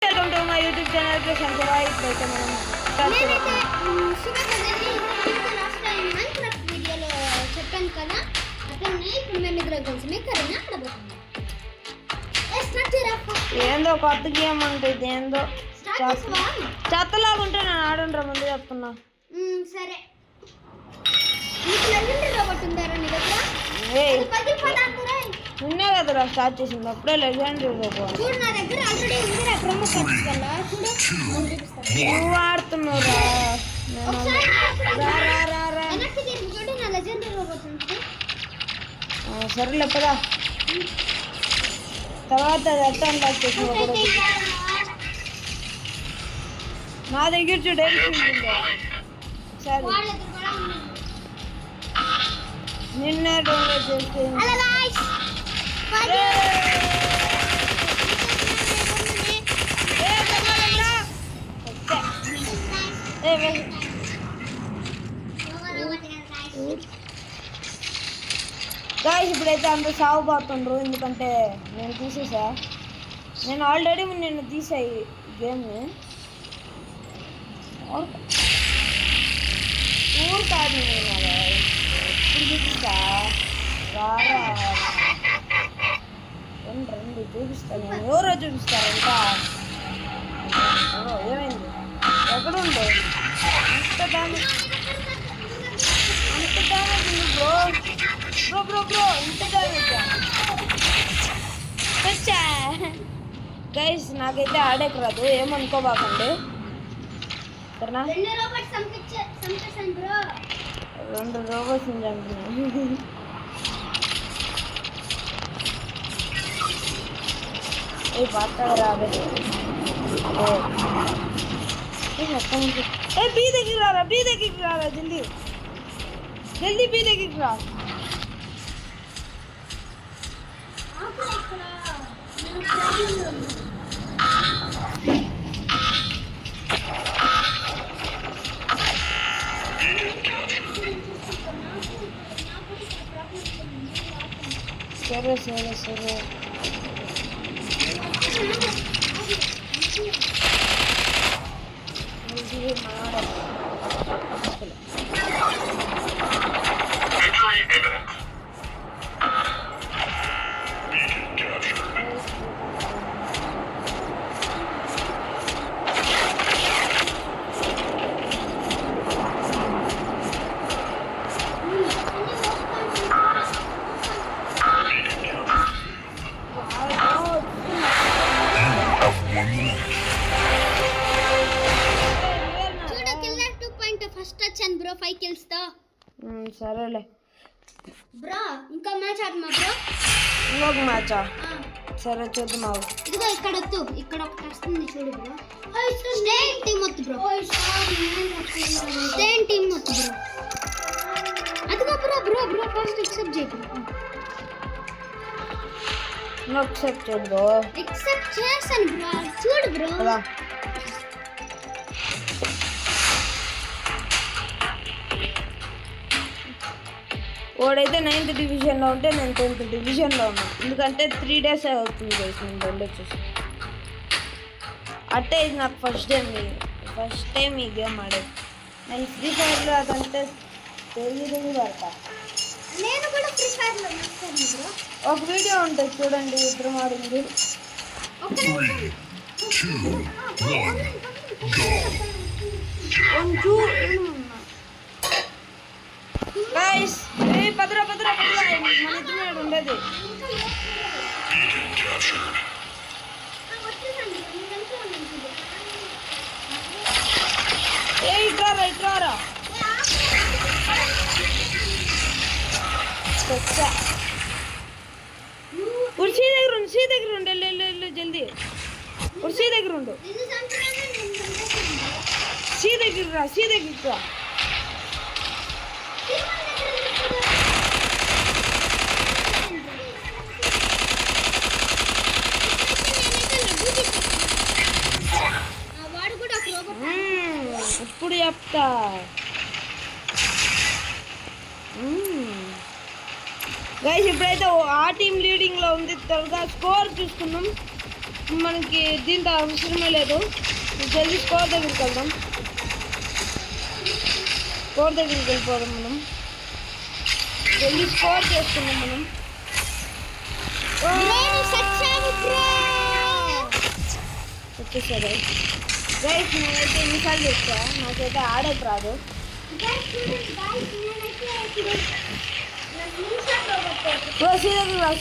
Welcome to my YouTube channel plus అంకరాయ్. ఇప్పుడైతే మనం వీడియోలో చెప్పాను కదా అట్లనే ఇప్పుడు మేము ఇద్దరు కలిసి కరీనా ఆడబోతున్నాం. ఏందో కొత్త గేమ్ ఉంటుంది, ఏందో చెత్తలాగా ఉంటే నేను ఆడుండ్రా ముందు చెప్తున్నా. సరే నిన్నే కదరా స్టార్ట్ చేసింది, అప్పుడే లెజెండరీ రోబోట్ నువ్వు ఆడుతున్నావురా. సరేలే పదా తర్వాత ఎట్లా అన్లాక్ చేసి నా దగ్గర చూడు సరే నిన్నే డౌన్లోడ్ చేస్తే గాయ్స్ ఇప్పుడైతే అందరూ సాగుపోతుండ్రు, ఎందుకంటే నేను తీసేసా. నేను ఆల్రెడీ నిన్ను తీసా ఈ గేమ్ని. ఊరు కాదు నేను ఇప్పుడు చూపిస్తా, రారా రండి చూపిస్తా. నేను ఎవరో చూపిస్తారంట. ఏమైంది ఎక్కడుందో అంత డ్యామేజ్ ఉంది బ్రో బ్రో బ్రో బ్రో ఇంత డ్యామేజ్ వచ్చా. గైస్ నాకైతే ఆడేకి రాదు, ఏమనుకోబాకండి సరేనా. 2 రోబోట్స్ చంపుతున్నాను. ఏ బాగా రాబే బీ దగ్గరికి రారా, బీ దగ్గరికి రారా, జల్దీ జల్దీ బీ దగ్గరికి రా. సరే సరే సరే బ్రో 5 kills తో. సరేలే బ్రో ఇంకో మ్యాచ్ ఆడమా బ్రో. ఇంకొక మ్యాచా? సరే చూద్దాం. ఇదిగో ఇక్కడ వద్దు, ఇక్కడ ఒకటి వస్తుంది చూడు బ్రో. స్టేన్ టీమ్ వద్దు బ్రో, స్టేన్ టీమ్ వద్దు బ్రో. అదిగో bro bro bro first accept చేయి బ్రో. నో యాక్సెప్ట్ చేయి బ్రో. యాక్సెప్ట్ చేశాను బ్రో, చూడు బ్రో. వాడైతే 9th డివిజన్లో ఉంటే నేను 10th డివిజన్లో ఉన్నాను, ఎందుకంటే 3 days అవుతుంది గైస్ నేను బండి వచ్చేసి. అంటే ఇది నాకు ఫస్ట్ టైం ఈ గేమ్ ఆడేది. నేను ఫ్రీ ఫైర్లో అదంటే తెలియదు పడతా. నేను కూడా ఫ్రీ ఫైర్లో ఒక వీడియో ఉంటుంది చూడండి, ఇద్దరు ఆడింది. గైస్ పదరా మన ఇద్దరు ఉండేది. ఇట్రారా కుర్చీ దగ్గర ఉండు వెళ్ళు జల్దీ. కుర్చీ దగ్గర ఉండు, సీ దగ్గరికి రా. ఇప్పుడు చెప్తా. గైస్ ఇప్పుడైతే ఆ టీం లీడింగ్లో ఉంది. త్వరగా స్కోర్ చూసుకుందాం. మనకి దీంతో అవసరమే లేదు. జల్దీ స్కోర్ దగ్గరికి వెళ్దాం. స్కోర్ దగ్గరికి వెళ్ళిపోదాం మనం. జల్దీ స్కోర్ చేసుకుందాం మనం. వచ్చేసారు గైస్. నేనైతే ఎన్నిసార్లు చెప్తా, నాకైతే ఆడకు రాదు.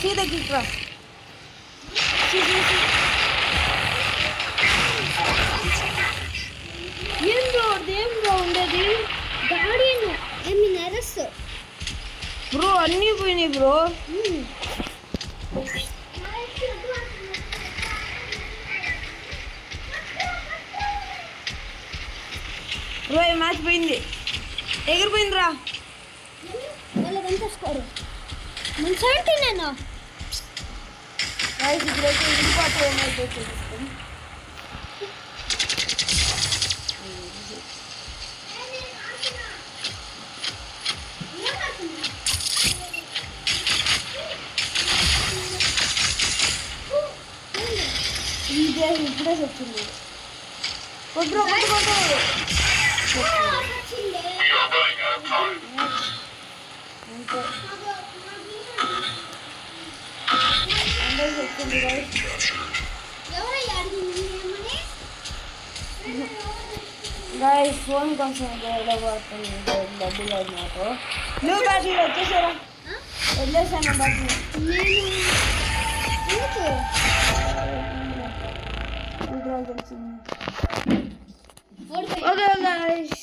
సీదకి రా. ఏం బ్రో ఉండేది గార్డియన్ ఏమి నరస్ బ్రో, అన్నీ పోయినాయి బ్రో. బ్రో ఈ మ్యాచ్ పోయింది, ఎగిరిపోయింది రా. వాళ్ళదంతా స్కోర్ 170 నేను. ఇప్పుడైతే ఇంపార్ట్ ఏమైతే చూపిస్తాం. ఇదే ఇప్పుడే వచ్చింది. కొట్టు గాయస్ ఫోన్ కొంచెం పడుతుంది, డబ్బులు లేదు నాకు. నువ్వు బ్యాటరీ వచ్చేసారా? వదిలేసాను బ్యాటరీ. ఓకే గాయస్,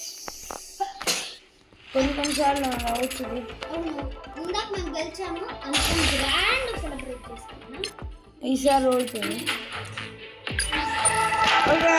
కొన్నిసార్లు అవుతుంది. ఇందాక మేము గెలిచాము, అందుకని గ్రాండ్ సెలబ్రేట్ చేసుకున్నాం. ఈసారి ఓడిపోయింది. ఓకే